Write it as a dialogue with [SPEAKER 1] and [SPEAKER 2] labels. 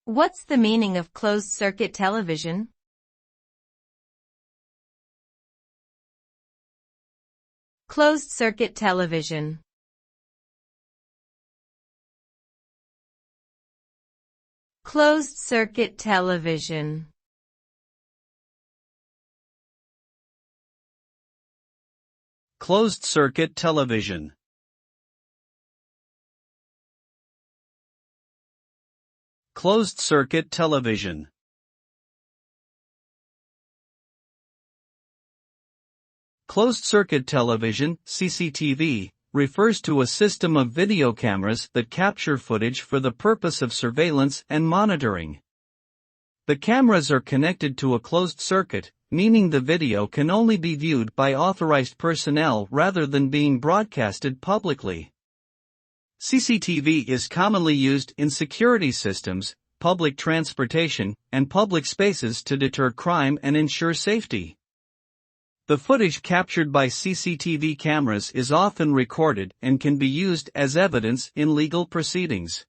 [SPEAKER 1] What's the meaning of closed-circuit television? Closed-circuit television. Closed-circuit television.
[SPEAKER 2] Closed-circuit television. Closed-circuit television. Closed-circuit television, CCTV, refers to a system of video cameras that capture footage for the purpose of surveillance and monitoring. The cameras are connected to a closed circuit, meaning the video can only be viewed by authorized personnel rather than being broadcasted publicly. CCTV is commonly used in security systems, public transportation, and public spaces to deter crime and ensure safety. The footage captured by CCTV cameras is often recorded and can be used as evidence in legal proceedings.